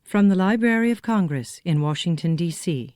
From the Library of Congress in Washington, D.C.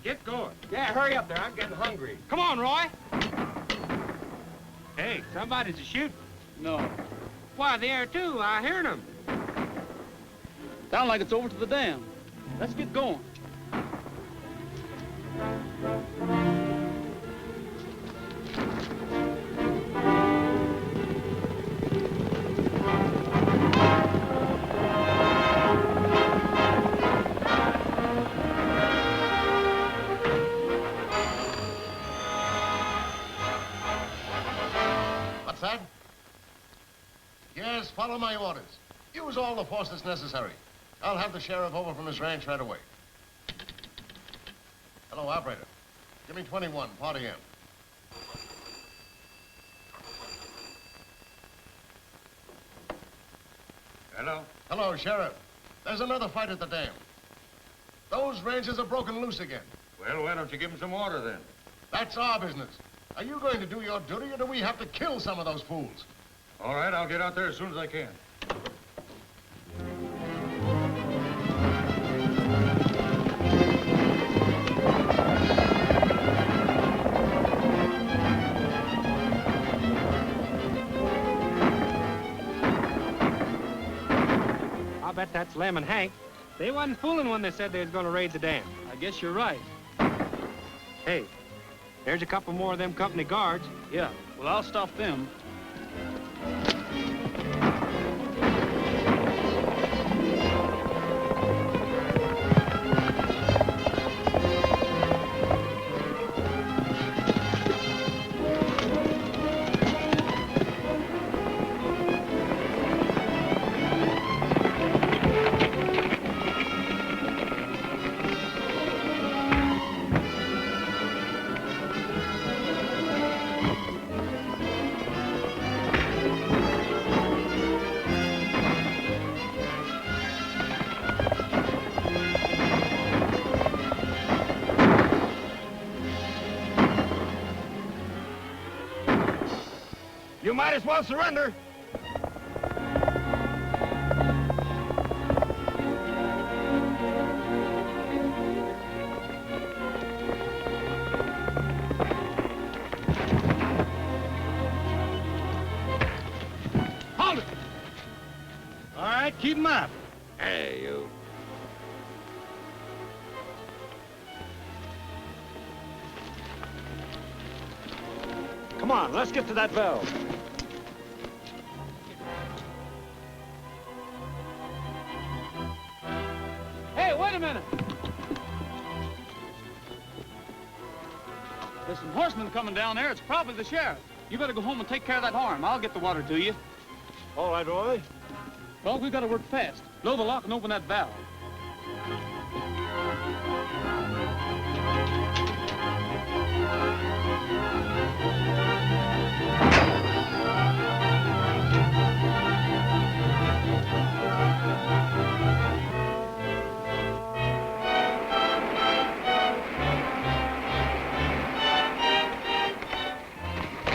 Get going. Yeah, hurry up there. I'm getting hungry. Come on, Roy. Hey, somebody's a-shooting. No. Why, there too. I heard them. Sound like it's over to the dam. Let's get going. Yes, follow my orders. Use all the force that's necessary. I'll have the sheriff over from his ranch right away. Hello, operator. Give me 21, party in. Hello? Hello, Sheriff. There's another fight at the dam. Those ranches are broken loose again. Well, why don't you give them some order then? That's our business. Are you going to do your duty, or do we have to kill some of those fools? All right, I'll get out there as soon as I can. I'll bet that's Lem and Hank. They wasn't fooling when they said they was going to raid the dam. I guess you're right. Hey, there's a couple more of them company guards. Yeah, well, I'll stop them. You might as well surrender. Hold it! All right, keep 'em up. Hey, you. Come on, let's get to that valve. Hey, wait a minute. There's some horsemen coming down there. It's probably the sheriff. You better go home and take care of that horn. I'll get the water to you. All right, Roy. Well, we've got to work fast. Blow the lock and open that valve.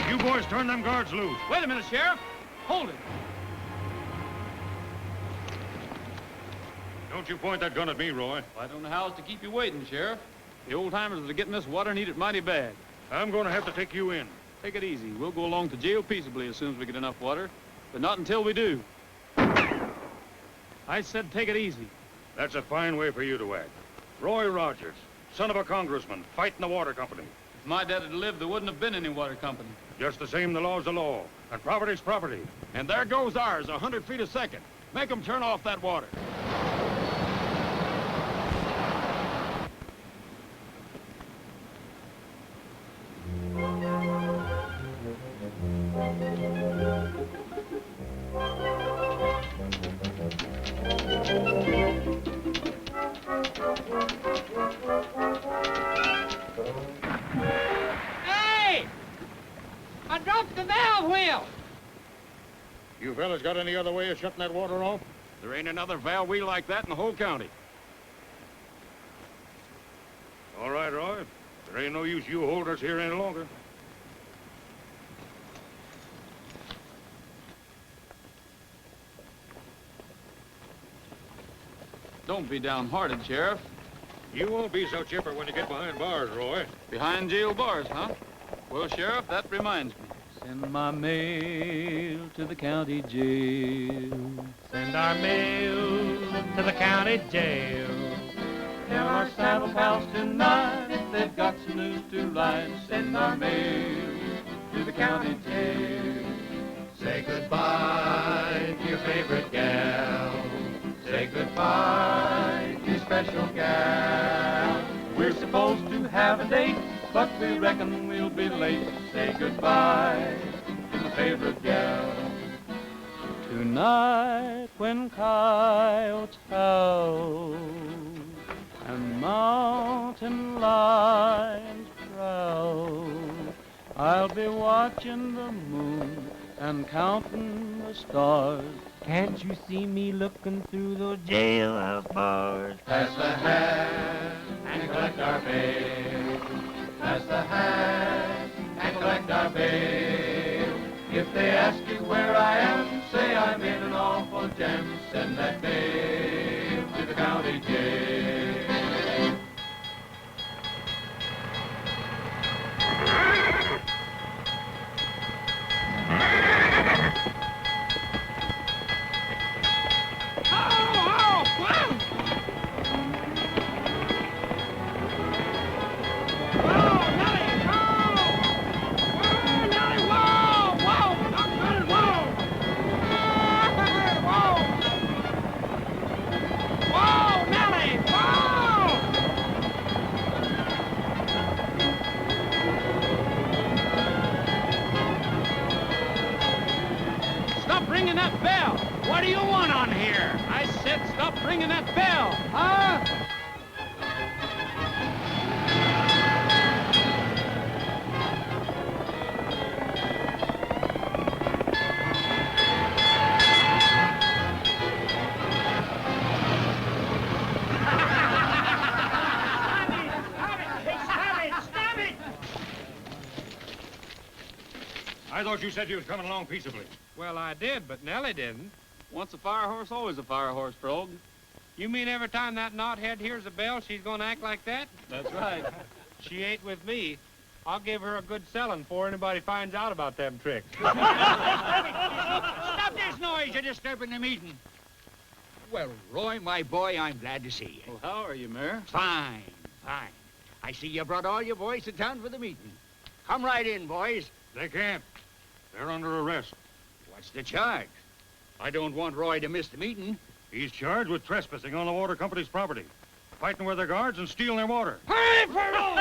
You boys turn them guards loose. Wait a minute, Sheriff. Hold it. Don't you point that gun at me, Roy. Well, I don't know how else to keep you waiting, Sheriff. The old-timers that are getting this water need it mighty bad. I'm going to have to take you in. Take it easy. We'll go along to jail peaceably as soon as we get enough water, but not until we do. I said take it easy. That's a fine way for you to act. Roy Rogers, son of a congressman, fighting the water company. If my dad had lived, there wouldn't have been any water company. Just the same, the law's the law, and property's property. And there goes ours, 100 feet a second. Make them turn off that water. Hey! I dropped the valve wheel! You fellas got any other way of shutting that water off? There ain't another valve wheel like that in the whole county. All right, Roy. There ain't no use you holding us here any longer. Don't be downhearted, Sheriff. You won't be so chipper when you get behind bars, Roy. Behind jail bars, huh? Well, Sheriff, that reminds me. Send my mail to the county jail. Send our mail to the county jail. Tell our saddle pals tonight if they've got some news to write. Send our mail to the county jail. Say goodbye to your favorite gal. Say goodbye to your special gal. We're supposed to have a date, but we reckon we'll be late. Say goodbye to my favorite gal. Tonight when coyotes howl and mountain lions prowl, I'll be watching the moon and counting the stars. Can't you see me looking through those jailhouse bars? Pass the hat and collect our bail. Pass the hat and collect our bail. If they ask you where I am, say I'm in an awful jam. Send that bail to the county jail. Stop ringing that bell! What do you want on here? I said stop ringing that bell, huh? Stop it! I thought you said you was coming along peaceably. Well, I did, but Nellie didn't. Once a fire horse, always a fire horse, Frog. You mean every time that knothead hears a bell, she's gonna act like that? That's right. She ain't with me. I'll give her a good selling before anybody finds out about them tricks. Stop this noise! You're disturbing the meeting. Well, Roy, my boy, I'm glad to see you. Well, how are you, Mayor? Fine, fine. I see you brought all your boys to town for the meeting. Come right in, boys. They can't. They're under arrest. What's the charge? I don't want Roy to miss the meeting. He's charged with trespassing on the water company's property, fighting with their guards and stealing their water. Hooray for Roy!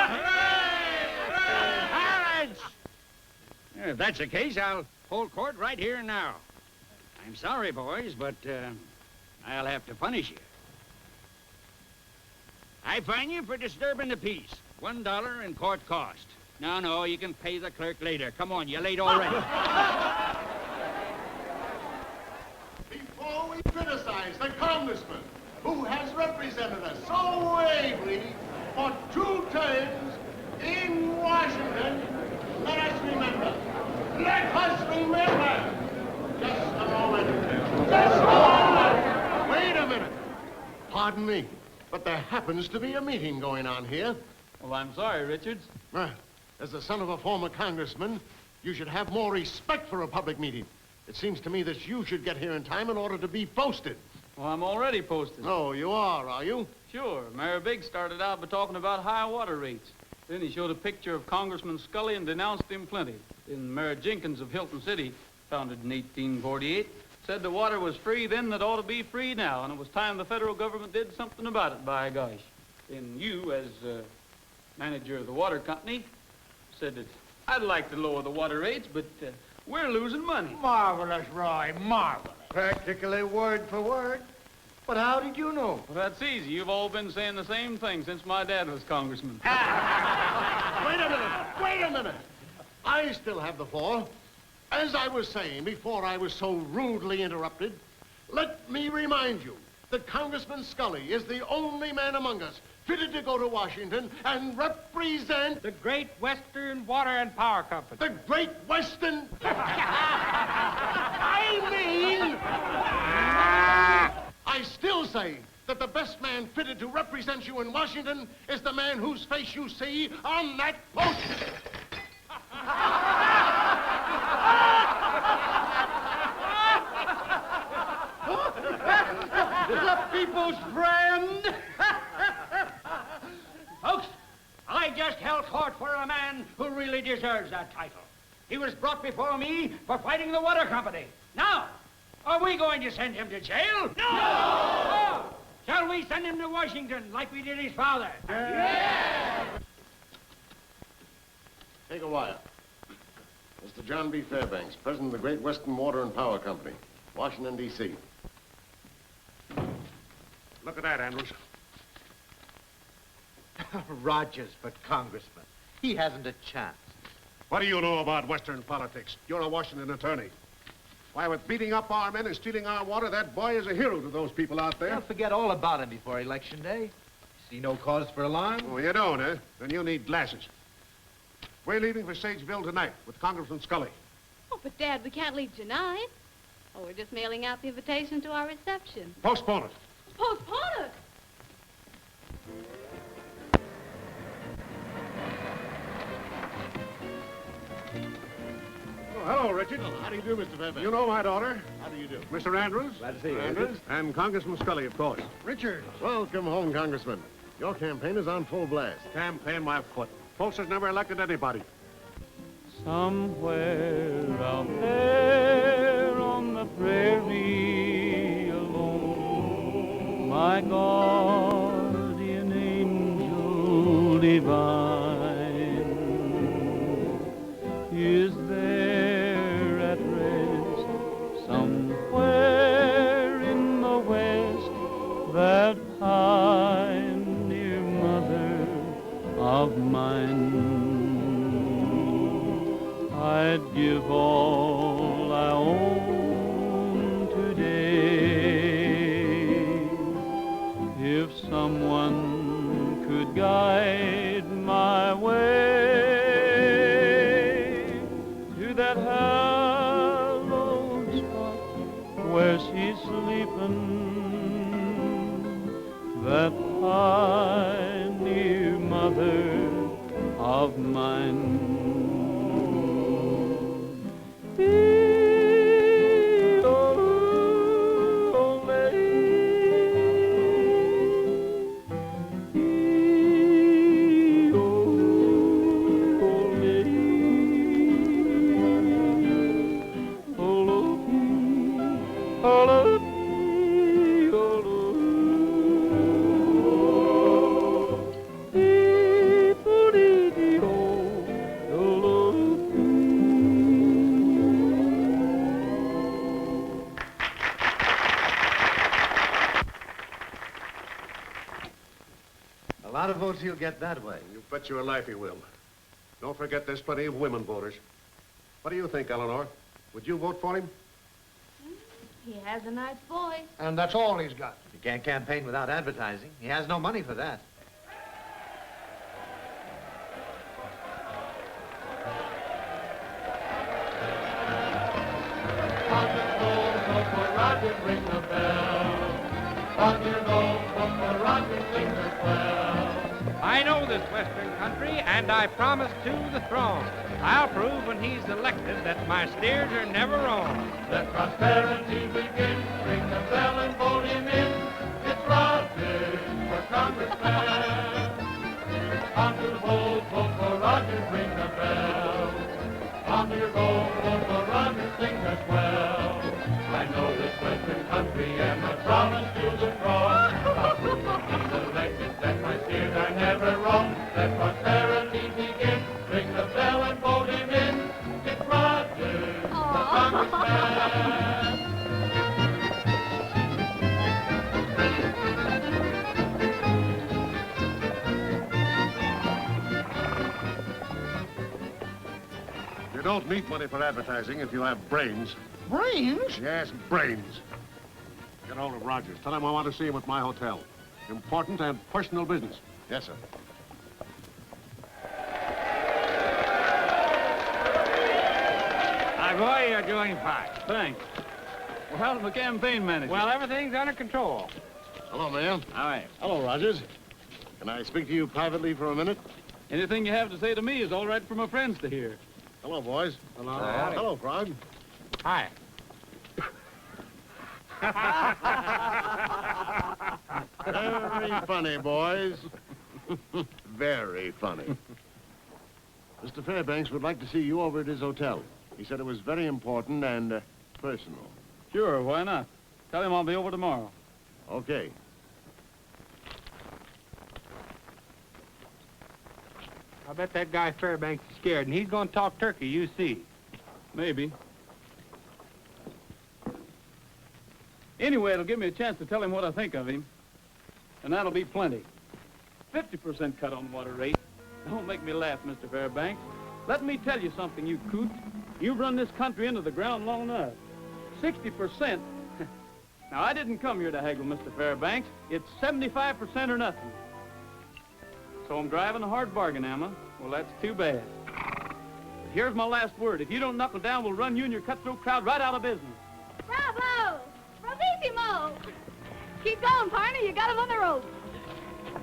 Silence! If that's the case, I'll hold court right here and now. I'm sorry, boys, but I'll have to punish you. I fine you for disturbing the peace. $1 in court cost. No, you can pay the clerk later. Come on, you're late already. Before we criticize the Congressman who has represented us so ably for 2 terms in Washington, let us remember. Just a moment. Wait a minute. Pardon me, but there happens to be a meeting going on here. Well, I'm sorry, Richards. Well, as the son of a former congressman, you should have more respect for a public meeting. It seems to me that you should get here in time in order to be posted. Well, I'm already posted. Oh, you are you? Sure. Mayor Biggs started out by talking about high water rates. Then he showed a picture of Congressman Scully and denounced him plenty. Then Mayor Jenkins of Hilton City, founded in 1848, said the water was free then that ought to be free now, and it was time the federal government did something about it, by gosh. Then you, as manager of the water company, said that I'd like to lower the water rates, but we're losing money. Marvelous, Roy, marvelous. Practically word for word. But how did you know? Well, that's easy. You've all been saying the same thing since my dad was congressman. Wait a minute. I still have the floor. As I was saying before I was so rudely interrupted, let me remind you that Congressman Scully is the only man among us fitted to go to Washington and represent The Great Western Water and Power Company. the Great Western... I still say that the best man fitted to represent you in Washington is the man whose face you see on that poster. The people's friend. Folks, I just held court for a man who really deserves that title. He was brought before me for fighting the water company. Now, are we going to send him to jail? No! Oh. Shall we send him to Washington like we did his father? Yeah! Take a wire. Mr. John B. Fairbanks, President of the Great Western Water and Power Company, Washington, D.C. Look at that, Andrews. Rogers for congressman. He hasn't a chance. What do you know about Western politics? You're a Washington attorney. Why, with beating up our men and stealing our water, that boy is a hero to those people out there. They'll forget all about him before Election Day. See no cause for alarm? Oh, you don't, eh? Then you need glasses. We're leaving for Sageville tonight with Congressman Scully. Oh, but Dad, we can't leave tonight. Oh, we're just mailing out the invitation to our reception. Postpone it. Postpone it! Oh, hello, Richard. Oh, how do you do, Mr. Fairbanks? You know my daughter. How do you do? Mr. Andrews. Glad to see you, Andrews. And Congressman Scully, of course. Richard. Welcome home, Congressman. Your campaign is on full blast. Campaign my foot. Folks has never elected anybody. Somewhere out there on the prairie alone, my guardian angel divine is there at rest somewhere in the west, that pioneer mother of mine. I'd give all I own today if someone could guide my way to that hallowed spot where she's sleeping, that pioneer mother of mine. of votes he'll get that way. You bet your life he will. Don't forget there's plenty of women voters. What do you think, Eleanor? Would you vote for him? He has a nice voice. And that's all he's got. You can't campaign without advertising. He has no money for that. On your roll, vote for Roger, ring the bell. On your roll, vote for Roger, sing the swell. I know this Western country, and I promise to the throne, I'll prove when he's elected that my steers are never wrong. Let prosperity begin, ring the bell and vote him in. It's Roger for Congressman. On to the polls, vote for Roger, ring the bell. On to your roll, vote for Roger, sing the swell. I know this Western country and I promise to the throne, I'll prove when he's elected that my steers are never wrong. Let prosperity begin, ring the bell and vote him in. It's Roger for Congressman. You don't need money for advertising if you have brains. Brains? Yes, brains. Get hold of Rogers. Tell him I want to see him at my hotel. Important and personal business. Yes, sir. My boy, you're doing fine. Thanks. Well, how's the campaign managing? Well, everything's under control. Hello, Mayor. All right. Hello, Rogers. Can I speak to you privately for a minute? Anything you have to say to me is all right for my friends to hear. Hello, boys. Hello. Hello, Frog. Hi. Very funny, boys. Very funny. Mr. Fairbanks would like to see you over at his hotel. He said it was very important and personal. Sure, why not? Tell him I'll be over tomorrow. Okay. I bet that guy Fairbanks is scared, and he's going to talk turkey, you see. Maybe. Anyway, it'll give me a chance to tell him what I think of him. And that'll be plenty. 50% cut on the water rate. Don't make me laugh, Mr. Fairbanks. Let me tell you something, you coot. You've run this country into the ground long enough. 60%. Now, I didn't come here to haggle, Mr. Fairbanks. It's 75% or nothing. So I'm driving a hard bargain, Emma. Well, that's too bad. But here's my last word. If you don't knuckle down, we'll run you and your cutthroat crowd right out of business. Bravo! Bravissimo! Keep going, partner. You got him on the rope.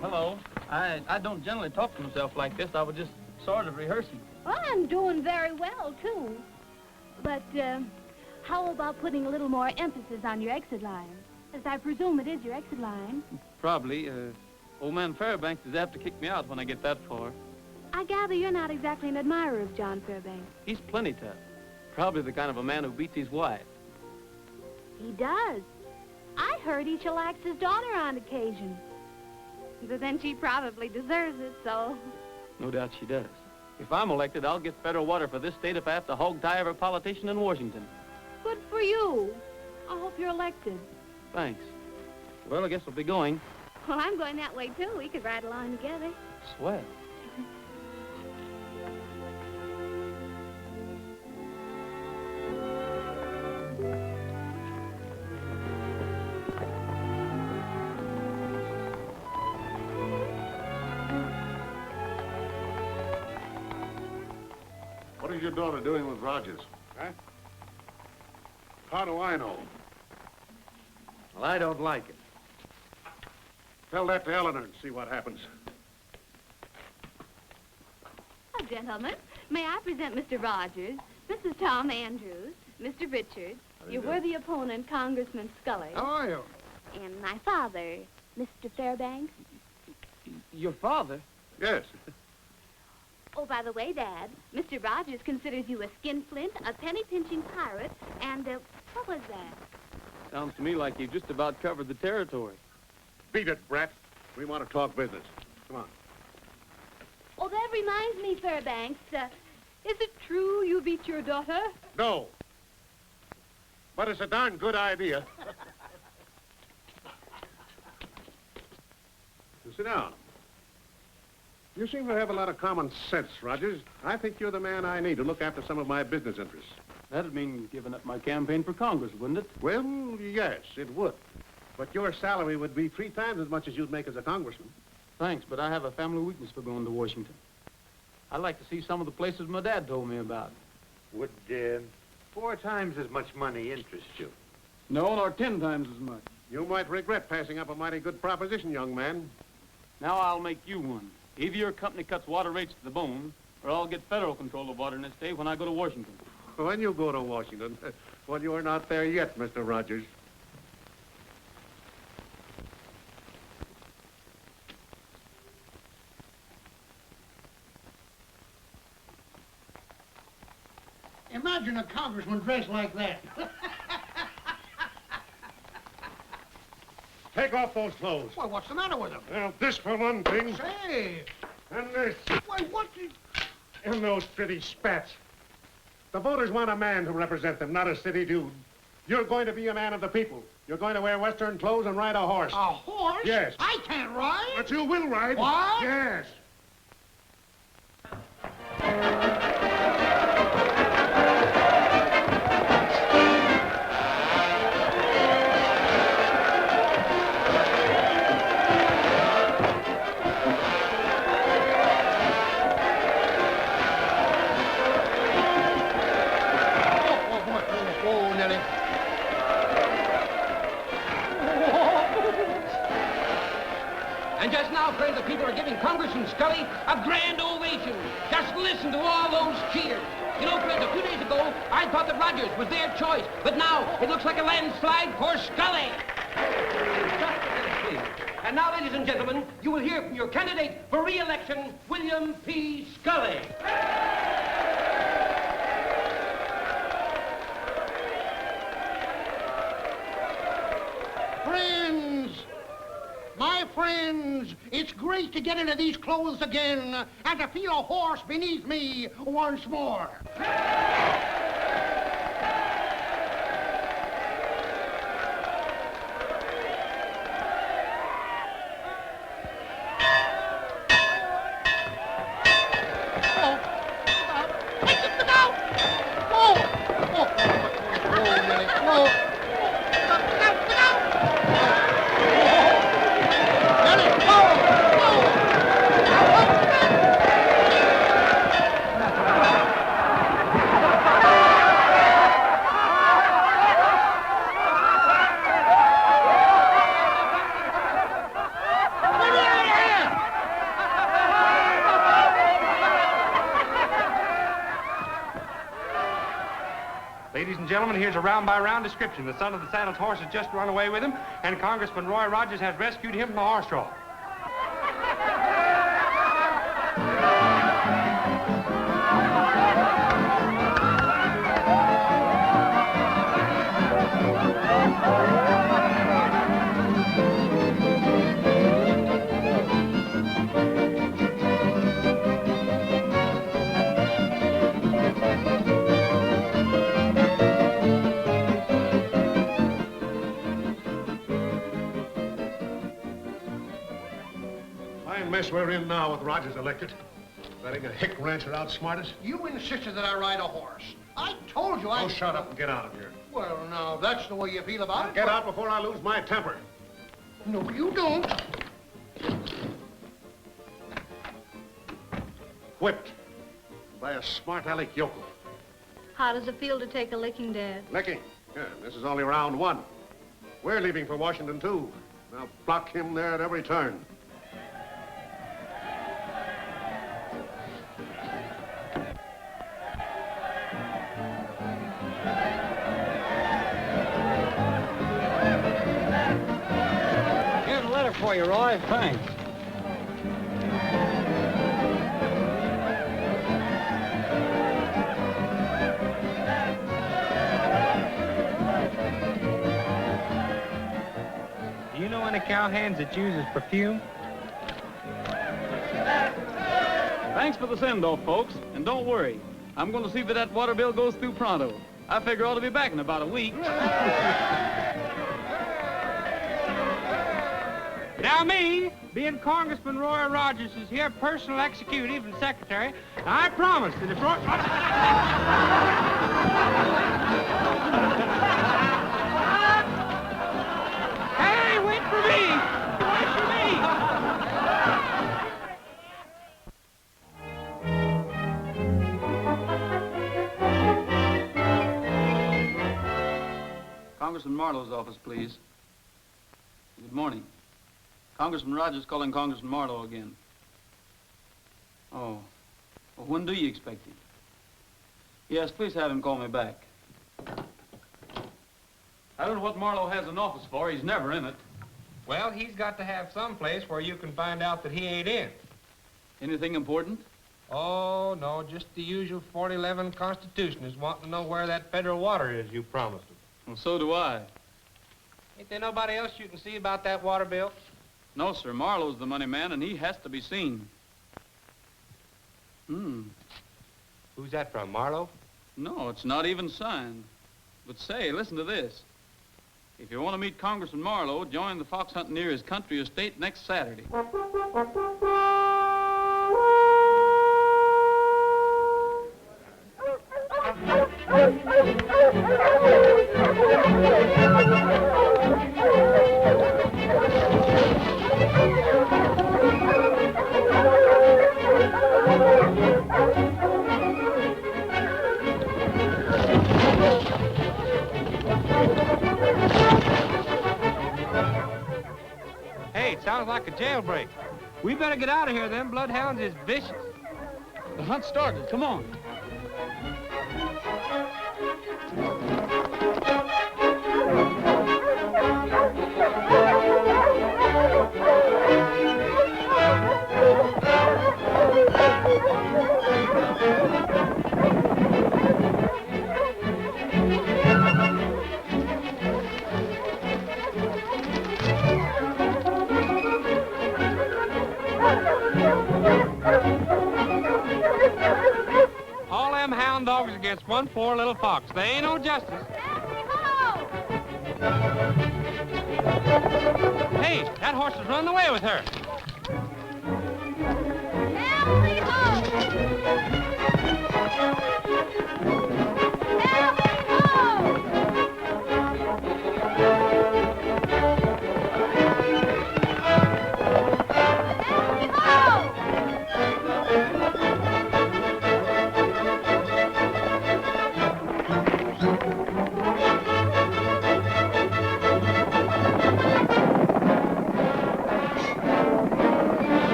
Hello. I don't generally talk to myself like this. I was just sort of rehearsing. Well, I'm doing very well, too. But, how about putting a little more emphasis on your exit line? As I presume it is your exit line. Probably. Old man Fairbanks is apt to kick me out when I get that far. I gather you're not exactly an admirer of John Fairbanks. He's plenty tough. Probably the kind of a man who beats his wife. He does. I heard he shellacks his daughter on occasion. But then she probably deserves it, so... No doubt she does. If I'm elected, I'll get federal water for this state if I have to hog tie every politician in Washington. Good for you. I hope you're elected. Thanks. Well, I guess I'll be going. Well, I'm going that way, too. We could ride along together. Swell. What is your daughter doing with Rogers? Huh? How do I know? Well, I don't like it. Tell that to Eleanor and see what happens. Oh, gentlemen, may I present Mr. Rogers, Mrs. Tom Andrews, Mr. Richards, your worthy opponent, Congressman Scully. How are you? And my father, Mr. Fairbanks. Your father? Yes. Oh, by the way, Dad, Mr. Rogers considers you a skinflint, a penny-pinching pirate, and, what was that? Sounds to me like you've just about covered the territory. Beat it, Brat. We want to talk business. Come on. Oh, that reminds me, Fairbanks, is it true you beat your daughter? No. But it's a darn good idea. Sit down. You seem to have a lot of common sense, Rogers. I think you're the man I need to look after some of my business interests. That'd mean giving up my campaign for Congress, wouldn't it? Well, yes, it would. But your salary would be 3 times as much as you'd make as a congressman. Thanks, but I have a family weakness for going to Washington. I'd like to see some of the places my dad told me about. Would 4 times as much money interest you? No, nor 10 times as much. You might regret passing up a mighty good proposition, young man. Now I'll make you one. Either your company cuts water rates to the bone, or I'll get federal control of water in this state when I go to Washington. When you go to Washington, well, you're not there yet, Mr. Rogers. Imagine a congressman dressed like that. Take off those clothes. Well, what's the matter with him? Well, this for one thing. Say. And this. Why, what did... And those pretty spats. The voters want a man to represent them, not a city dude. You're going to be a man of the people. You're going to wear Western clothes and ride a horse. A horse? Yes. I can't ride. But you will ride. What? Yes. And just now, friends, the people are giving Congressman Scully a grand ovation. Just listen to all those cheers. You know, friends, a few days ago, I thought that Rogers was their choice, but now it looks like a landslide for Scully. And now, ladies and gentlemen, you will hear from your candidate for re-election, William P. Scully. My friends, it's great to get into these clothes again and to feel a horse beneath me once more. Ladies and gentlemen, here's a round-by-round description. The son of the saddle's horse has just run away with him, and Congressman Roy Rogers has rescued him from the horse trough. Mess we're in now with Rogers elected. Letting a hick rancher outsmart us. You insisted that I ride a horse. I told you I... Oh, shut up and get out of here. Well, now, that's the way you feel about it. Get out before I lose my temper. No, you don't. Whipped by a smart aleck yokel. How does it feel to take a licking, Dad? Licking? Yeah, this is only round 1. We're leaving for Washington, too. Now block him there at every turn. For you, Roy. Thanks. Do you know any cowhands that uses perfume? Thanks for the send-off, folks. And don't worry. I'm going to see that that water bill goes through pronto. I figure I ought to be back in about a week. Now me, being Congressman Roy Rogers is here, personal executive and secretary, I promise that if Roy... Hey, wait for me! Wait for me! Congressman Marlowe's office, please. Good morning. Congressman Rogers calling Congressman Marlowe again. Oh. Well, when do you expect him? Yes, please have him call me back. I don't know what Marlowe has an office for. He's never in it. Well, he's got to have some place where you can find out that he ain't in. Anything important? Oh, no, just the usual 4011 Constitutionalists wanting to know where that federal water is you promised them. Well, so do I. Ain't there nobody else you can see about that water bill? No, sir. Marlowe's the money man, and he has to be seen. Who's that from, Marlowe? No, it's not even signed. But say, listen to this. If you want to meet Congressman Marlowe, join the fox hunting near his country estate next Saturday. Hey, it sounds like a jailbreak. We better get out of here. Them bloodhounds is vicious. The hunt started. Come on. All them hound dogs against one poor little fox. They ain't no justice. Hey, that horse is running away with her.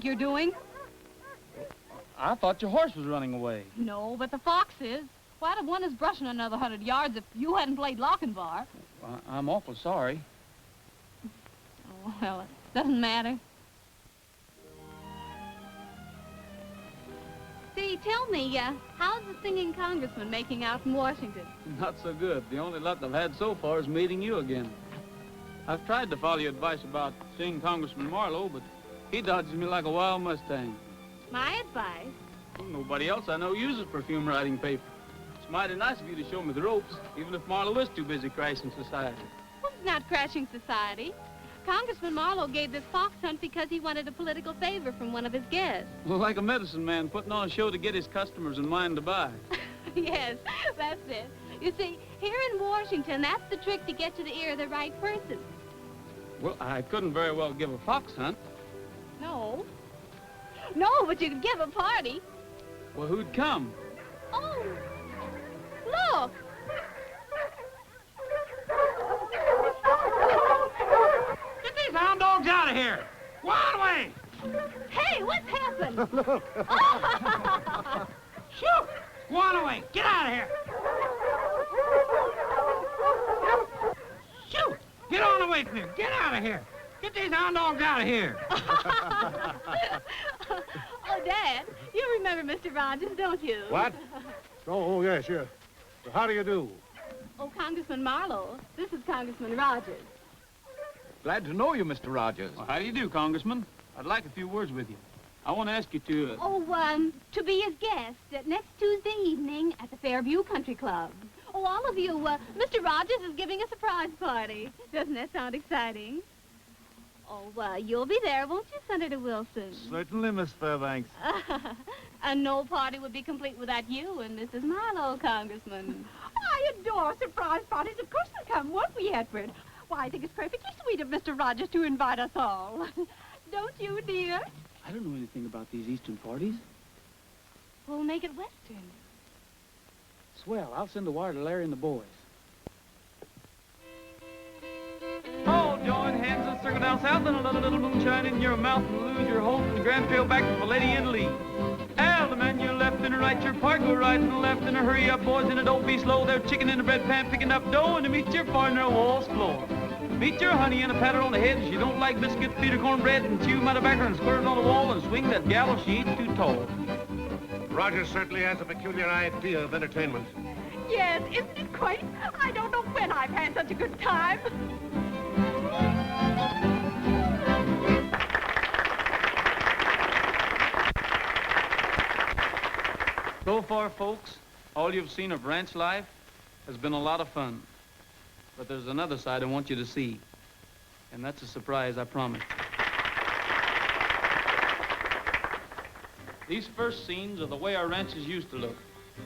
You're doing? I thought your horse was running away. No, but the fox is. Why'd have won his brushing another 100 yards if you hadn't played Lochinvar? I'm awful sorry. Oh, well, it doesn't matter. See, tell me, how's the singing congressman making out in Washington? Not so good. The only luck I've had so far is meeting you again. I've tried to follow your advice about seeing Congressman Marlowe, but he dodges me like a wild Mustang. My advice? Well, nobody else I know uses perfume writing paper. It's mighty nice of you to show me the ropes, even if Marlowe is too busy crashing society. Well, it's not crashing society. Congressman Marlowe gave this fox hunt because he wanted a political favor from one of his guests. Well, like a medicine man putting on a show to get his customers in mind to buy. Yes, that's it. You see, here in Washington, that's the trick to get to the ear of the right person. Well, I couldn't very well give a fox hunt. No. No, but you could give a party. Well, who'd come? Oh, look. Get these hound dogs out of here. Wild away. Hey, what's happened? Look. Shoot. Go on away. Get out of here. Shoot. Get on away from here. Get out of here. Get these hound dogs out of here. Oh, Dad, you remember Mr. Rogers, don't you? What? Oh, yes, yes. How do you do? Oh, Congressman Marlowe. This is Congressman Rogers. Glad to know you, Mr. Rogers. Well, how do you do, Congressman? I'd like a few words with you. I want to ask you to... To be his guest next Tuesday evening at the Fairview Country Club. Oh, all of you, Mr. Rogers is giving a surprise party. Doesn't that sound exciting? Oh, you'll be there, won't you, Senator Wilson? Certainly, Miss Fairbanks. And no party would be complete without you and Mrs. Marlowe, Congressman. I adore surprise parties. Of course they'll come, won't we, Edward? Why, I think it's perfectly sweet of Mr. Rogers to invite us all. Don't you, dear? I don't know anything about these Eastern parties. We'll make it Western. Swell. I'll send a wire to Larry and the boys. Oh, join hands and circle down south and a little moonshine in your mouth and lose your hope and grand trail back to Lady and Lee. Al, the man, your left and a right, your part, go right and left and a hurry up, boys, and a don't be slow. They're chicken in a bread pan picking up dough and to meet your partner on Wall's floor. Meet your honey and a pat her on the head. If you don't like biscuit, feed her cornbread and chew 'em out of back and squirt it on the wall and swing that gal if she ain't too tall. Rogers certainly has a peculiar idea of entertainment. Yes, isn't it quaint? I don't know when I've had such a good time. So far, folks, all you've seen of ranch life has been a lot of fun. But there's another side I want you to see. And that's a surprise, I promise. These first scenes are the way our ranches used to look.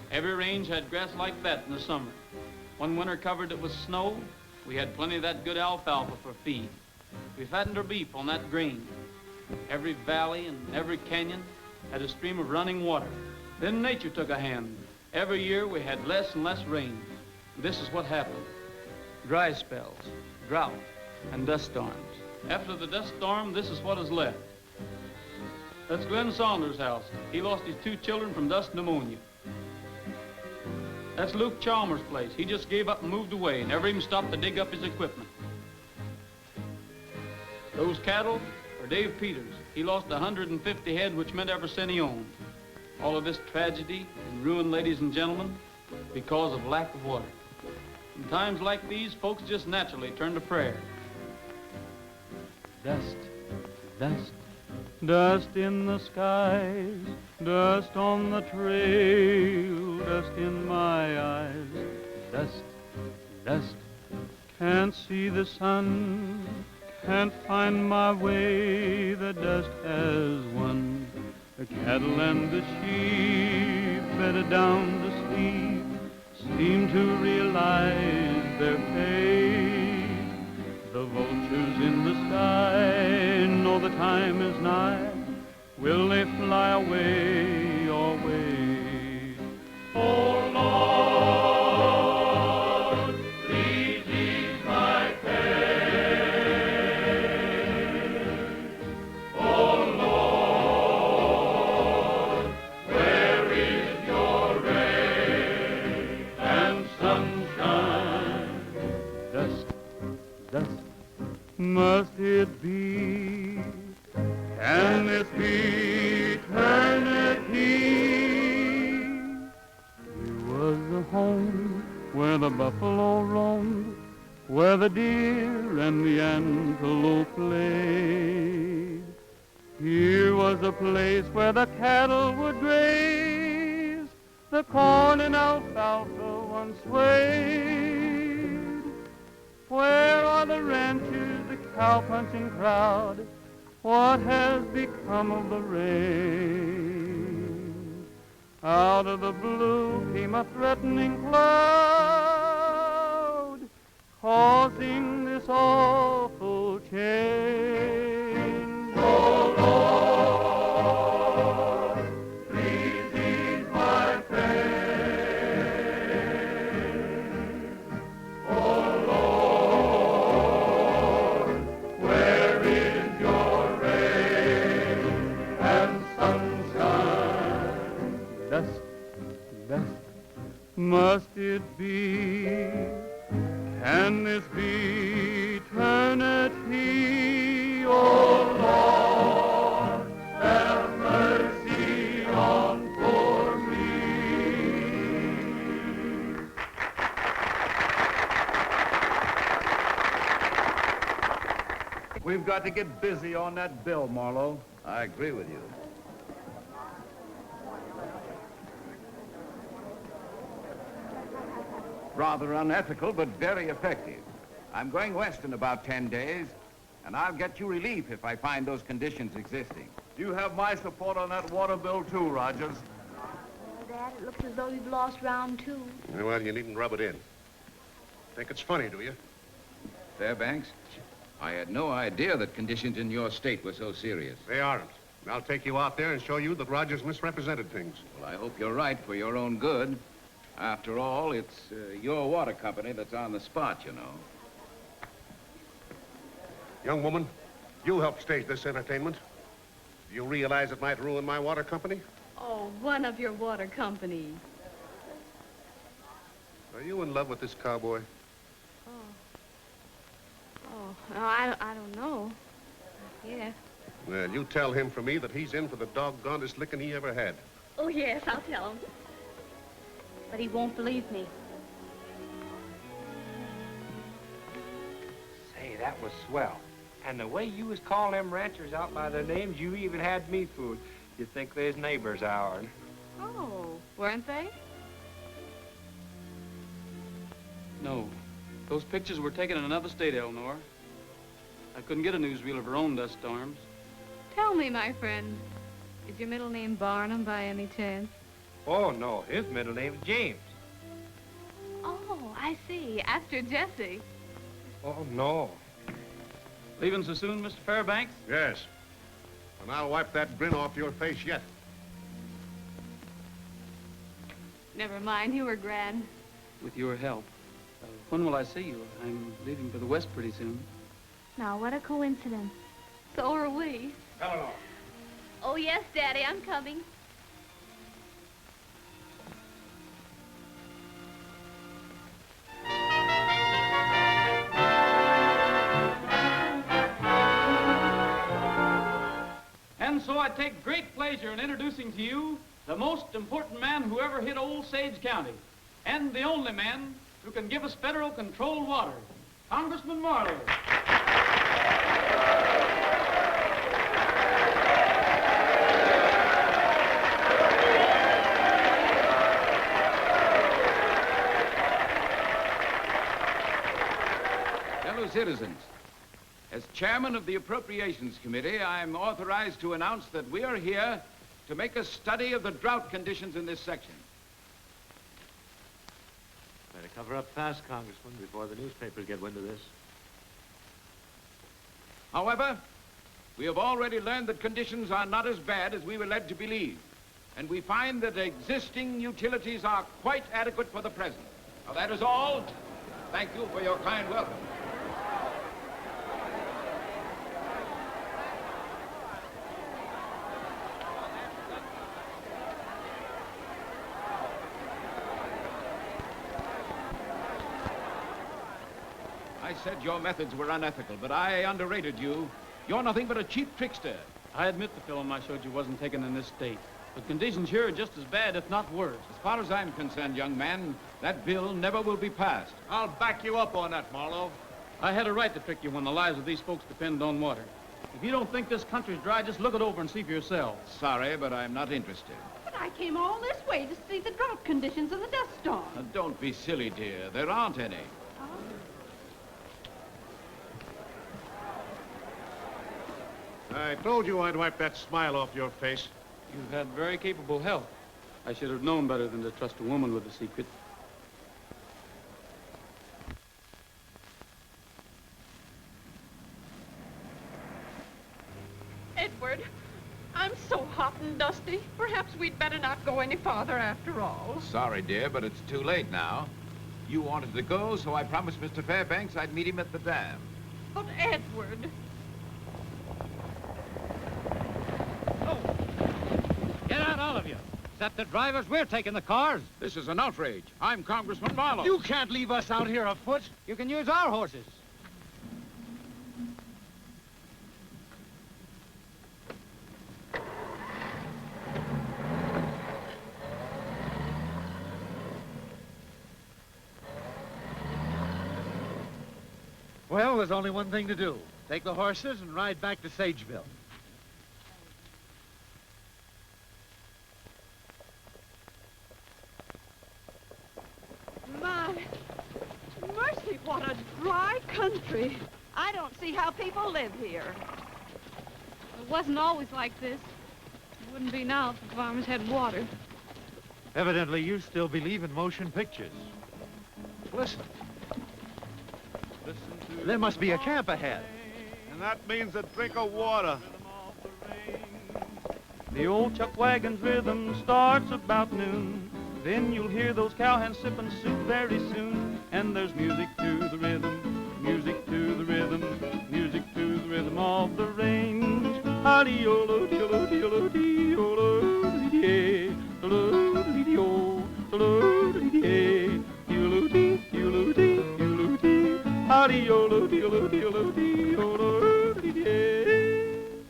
Every range had grass like that in the summer. One winter covered it with snow. We had plenty of that good alfalfa for feed. We fattened our beef on that grain. Every valley and every canyon had a stream of running water. Then nature took a hand. Every year we had less and less rain. This is what happened. Dry spells, drought, and dust storms. After the dust storm, this is what is left. That's Glenn Saunders' house. He lost his 2 children from dust pneumonia. That's Luke Chalmers' place. He just gave up and moved away, never even stopped to dig up his equipment. Those cattle are Dave Peters. He lost 150 head, which meant every cent he owned. All of this tragedy and ruin, ladies and gentlemen, because of lack of water. In times like these, folks just naturally turn to prayer. Dust, dust, dust in the skies, dust on the trail, dust in my eyes. Dust, dust, can't see the sun, can't find my way, the dust has won. The cattle and the sheep, bedded down to sleep, seem to realize their fate. The vultures in the sky know the time is nigh. Will they fly away or wait? Oh Lord, please ease my pain. Oh Lord, where is your rain and sunshine? Dust, dust, must it be? Can this be eternity? Here was the home where the buffalo roamed, where the deer and the antelope played. Here was a place where the cattle would graze, the corn and alfalfa once swayed. Where are the ranchers, the cow-punching crowd? What has become of the rain? Out of the blue came a threatening cloud, causing this awful change. Oh Lord, please ease my pain. Oh Lord, where is your rain and sunshine? Dust, dust, must it be? Can this be eternity? Oh Lord, have mercy on poor me. We've got to get busy on that bill, Marlowe. I agree with you. rather unethical, but very effective. I'm going west in about 10 days, and I'll get you relief if I find those conditions existing. You have my support on that water bill, too, Rogers. Dad, it looks as though you've lost round 2. Well, you needn't rub it in. Think it's funny, do you? Fairbanks, I had no idea that conditions in your state were so serious. They aren't. I'll take you out there and show you that Rogers misrepresented things. Well, I hope you're right for your own good. After all, it's your water company that's on the spot, you know. Young woman, you helped stage this entertainment. Do you realize it might ruin my water company? Oh, one of your water companies. Are you in love with this cowboy? No, I don't know. Yeah. Well, you tell him for me that he's in for the doggonedest licking he ever had. Oh, yes, I'll tell him. But he won't believe me. Say, that was swell. And the way you was calling them ranchers out by their names, you even had me fooled. You'd think they's neighbors ours. Oh, weren't they? No. Those pictures were taken in another state, Eleanor. I couldn't get a newsreel of her own dust storms. Tell me, my friend, is your middle name Barnum by any chance? Oh, no, his middle name's James. Oh, I see. After Jesse. Oh, no. Leaving so soon, Mr. Fairbanks? Yes. And I'll wipe that grin off your face yet. Never mind, you were grand. With your help. When will I see you? I'm leaving for the West pretty soon. Now, what a coincidence. So are we. Eleanor. Oh, yes, Daddy, I'm coming. And so I take great pleasure in introducing to you the most important man who ever hit Old Sage County, and the only man who can give us federal controlled water, Congressman Marta. Fellow citizens, as chairman of the Appropriations Committee, I'm authorized to announce that we are here to make a study of the drought conditions in this section. Better cover up fast, Congressman, before the newspapers get wind of this. However, we have already learned that conditions are not as bad as we were led to believe, and we find that existing utilities are quite adequate for the present. Now, that is all. Thank you for your kind welcome. I said your methods were unethical, but I underrated you. You're nothing but a cheap trickster. I admit the film I showed you wasn't taken in this state. But conditions here are just as bad, if not worse. As far as I'm concerned, young man, that bill never will be passed. I'll back you up on that, Marlowe. I had a right to trick you when the lives of these folks depend on water. If you don't think this country's dry, just look it over and see for yourself. Sorry, but I'm not interested. But I came all this way to see the drought conditions of the dust storm. Now, don't be silly, dear. There aren't any. I told you I'd wipe that smile off your face. You've had very capable help. I should have known better than to trust a woman with a secret. Edward, I'm so hot and dusty. Perhaps we'd better not go any farther after all. Sorry, dear, but it's too late now. You wanted to go, so I promised Mr. Fairbanks I'd meet him at the dam. But Edward... Get out, all of you. Is that the drivers? We're taking the cars. This is an outrage. I'm Congressman Marlowe. You can't leave us out here afoot. You can use our horses. Well, there's only one thing to do. Take the horses and ride back to Sageville. My, country. I don't see how people live here. It wasn't always like this. It wouldn't be now if the farmers had water. Evidently, you still believe in motion pictures. Listen. There must be a camp ahead. And that means a drink of water. The old chuck wagon's rhythm starts about noon. Then you'll hear those cowhands sipping soup very soon. And there's music to the rhythm, music to the rhythm, music to the rhythm of the range. Howdy-o-lo, dee-o-lo, dee-o-lo, dee-o-lo, dee-dee, do-lo, dee-dee-o, do-lo, dee-dee, dee-o-lo, dee, dee-o-lo, dee, dee-o-lo, dee. Howdy-o-lo, dee-o-lo, dee-o-lo, dee-o-lo, dee-dee.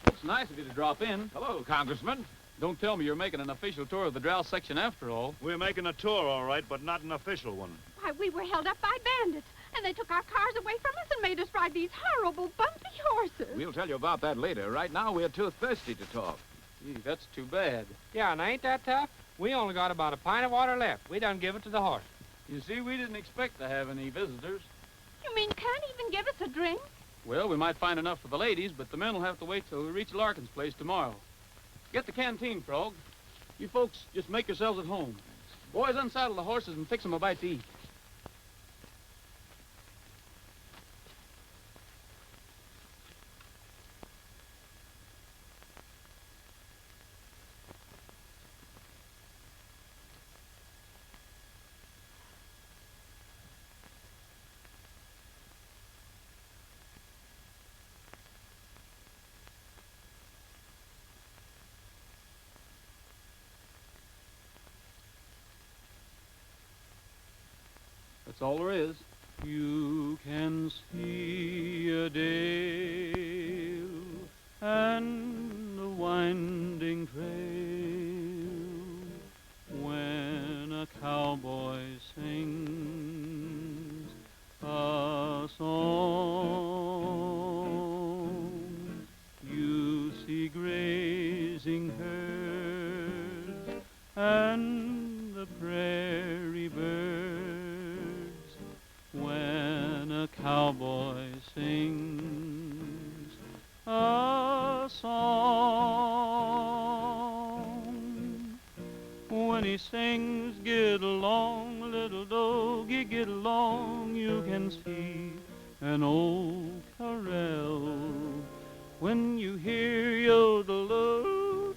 It's nice of you to drop in. Hello, Congressman. Don't tell me you're making an official tour of the drought section after all. We're making a tour, all right, but not an official one. Why, we were held up by bandits, and they took our cars away from us and made us ride these horrible bumpy horses. We'll tell you about that later. Right now, we're too thirsty to talk. Gee, that's too bad. Yeah, and ain't that tough? We only got about a pint of water left. We done give it to the horse. You see, we didn't expect to have any visitors. You mean you can't even give us a drink? Well, we might find enough for the ladies, but the men will have to wait till we reach Larkin's place tomorrow. Get the canteen, Frog. You folks just make yourselves at home. Boys, unsaddle the horses and fix them a bite to eat. That's all there is. You can see a dale and a winding trail when a cowboy sings a song. You see grazing herds and the prairie birds when a cowboy sings a song. When he sings, get along, little doggy, get along, you can see an old corral. When you hear yodel-o-lay-o-lo,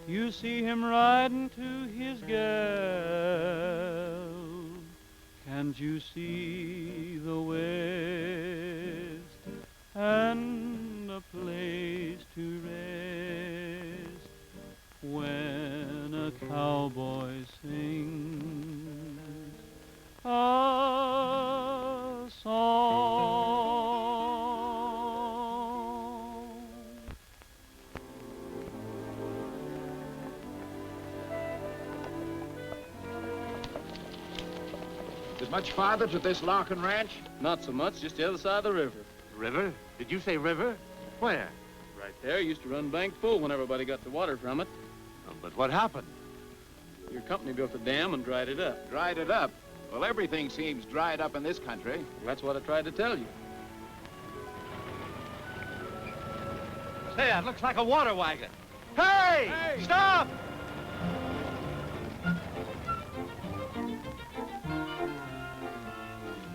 you see him riding to his gal. Can't you see the west and a place to rest when a cowboy sings a song? Is it much farther to this Larkin ranch? Not so much, just the other side of the river. River? Did you say river? Where? Right there, used to run bank full when everybody got the water from it. Oh, but what happened? Your company built a dam and dried it up. Dried it up? Well, everything seems dried up in this country. Well, that's what I tried to tell you. Say, that looks like a water wagon. Hey! Stop!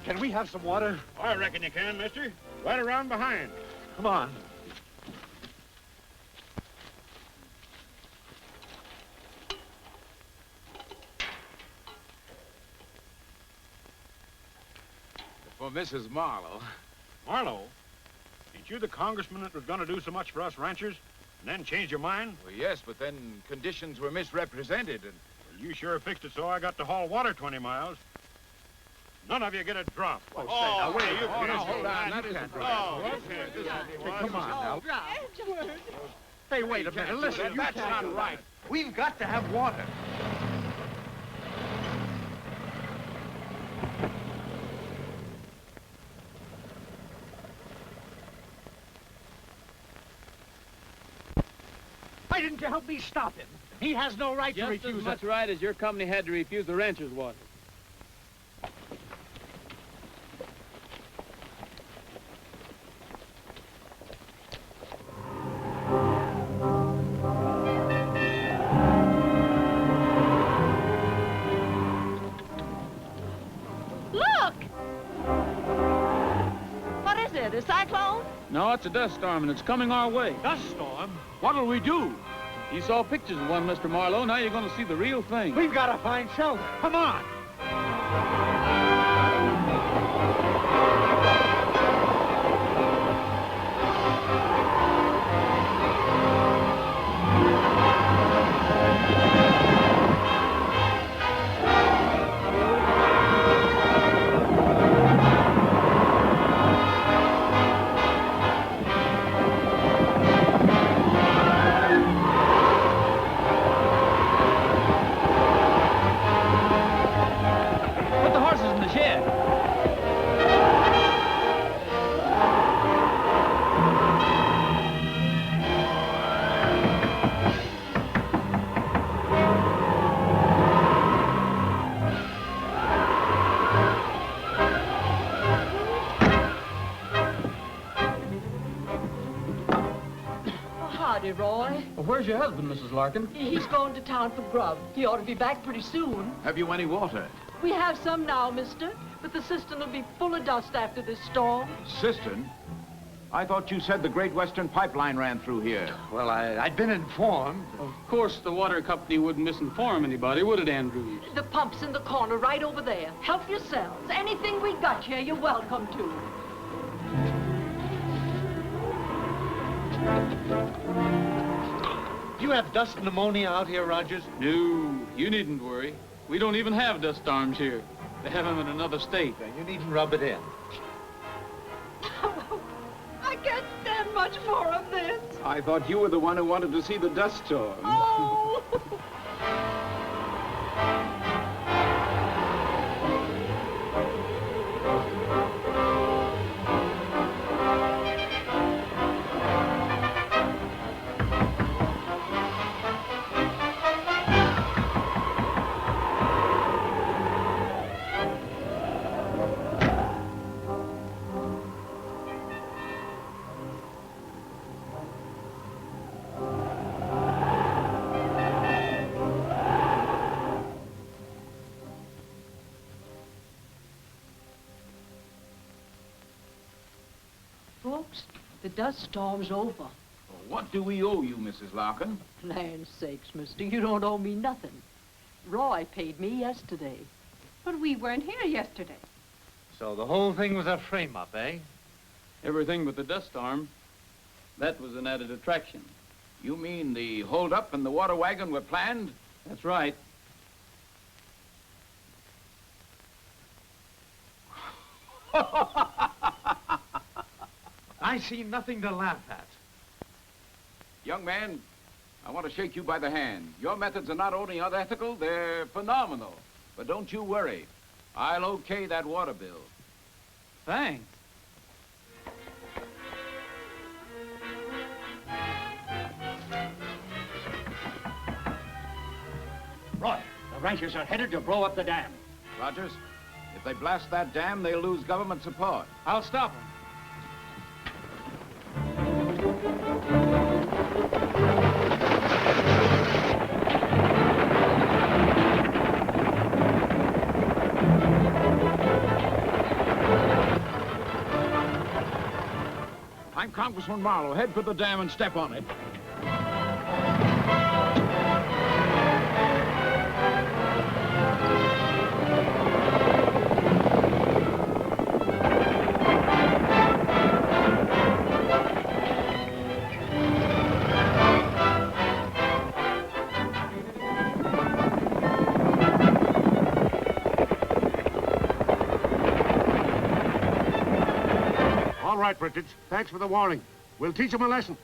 Can we have some water? I reckon you can, mister. Right around behind. Come on. For Mrs. Marlowe. Marlowe? Ain't you the congressman that was going to do so much for us ranchers and then changed your mind? Well, yes, but then conditions were misrepresented and... Well, you sure fixed it so I got to haul water 20 miles. None of you get a drop. Oh, say, now, wait. You Oh, no, hold on. That isn't right. Oh, okay. Hey, come on now. Edward. Hey, wait a minute. Listen, That's not right. We've got to have water. Why didn't you help me stop him? He has no right to Just refuse as much it. right as your company had to refuse the rancher's water. Look! What is it, a cyclone? No, it's a dust storm, and it's coming our way. Dust storm? What'll we do? You saw pictures of one, Mr. Marlowe. Now you're going to see the real thing. We've got to find shelter. Come on. Put the horses in the shed. Oh, howdy, Roy. Well, where's your husband, Mrs. Larkin? He's going to town for grub. He ought to be back pretty soon. Have you any water? We have some now, mister, but the cistern will be full of dust after this storm. Cistern? I thought you said the Great Western Pipeline ran through here. Well, I'd been informed. Of course, the water company wouldn't misinform anybody, would it, Andrews? The pump's in the corner right over there. Help yourselves. Anything we got here, you're welcome to. Do you have dust pneumonia out here, Rogers? No, you needn't worry. We don't even have dust storms here. They have them in another state. Then you needn't rub it in. I can't stand much more of this. I thought you were the one who wanted to see the dust storm. Oh! Folks, the dust storm's over. What do we owe you, Mrs. Larkin? Land's sakes, mister, you don't owe me nothing. Roy paid me yesterday. But we weren't here yesterday. So the whole thing was a frame-up, eh? Everything but the dust storm. That was an added attraction. You mean the hold-up and the water wagon were planned? That's right. I see nothing to laugh at. Young man, I want to shake you by the hand. Your methods are not only unethical, they're phenomenal. But don't you worry. I'll okay that water bill. Thanks. Roy, the ranchers are headed to blow up the dam. Rogers, if they blast that dam, they'll lose government support. I'll stop them. I'm Congressman Marlowe. Head for the dam and step on it. All right, Richards. Thanks for the warning. We'll teach him a lesson.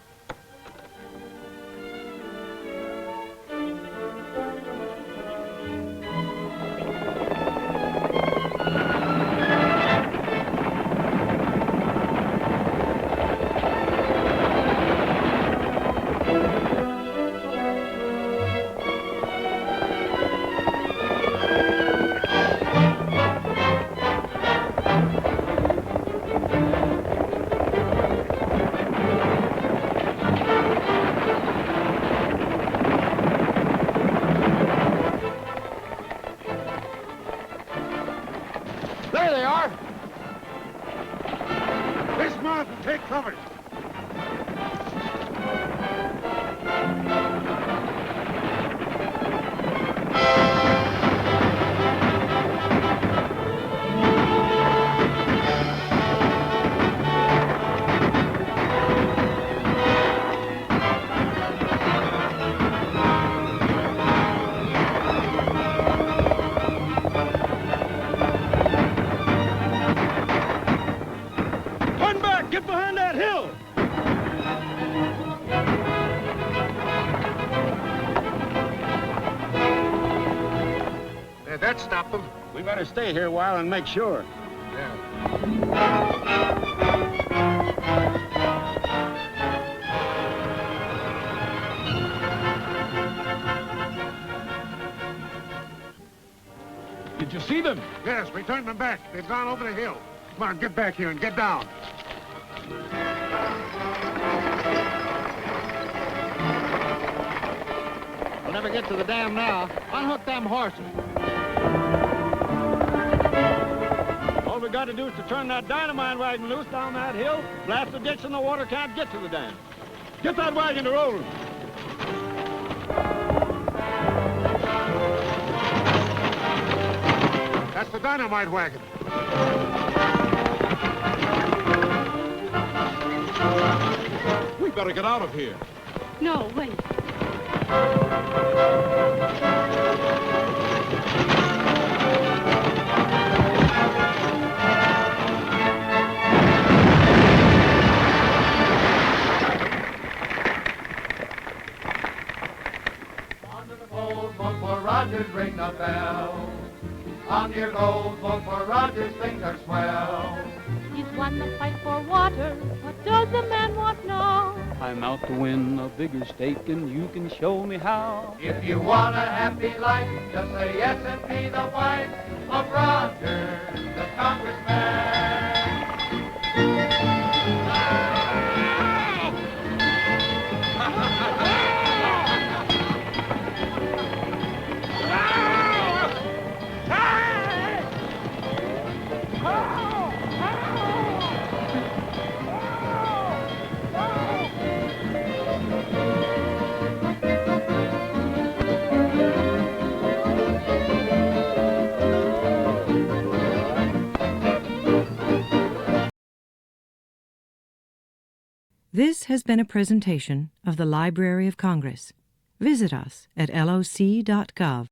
can't stop them. We better stay here a while and make sure. Did you see them? Yes, we turned them back. They've gone over the hill. Come on, get back here and get down. We'll never get to the dam now. Unhook them horses. All we got to do is to turn that dynamite wagon loose down that hill, blast the ditch, and the water can't get to the dam. Get that wagon to rolling. That's the dynamite wagon. We better get out of here. No, wait. On to the boat, boat for Rogers, ring the bell. On your gold, vote for Rogers, things are swell. He's won the fight for water. What does the man want now? I'm out to win a bigger stake, and you can show me how. If you want a happy life, just say yes and be the wife of Rogers, the Congressman. This has been a presentation of the Library of Congress. Visit us at loc.gov.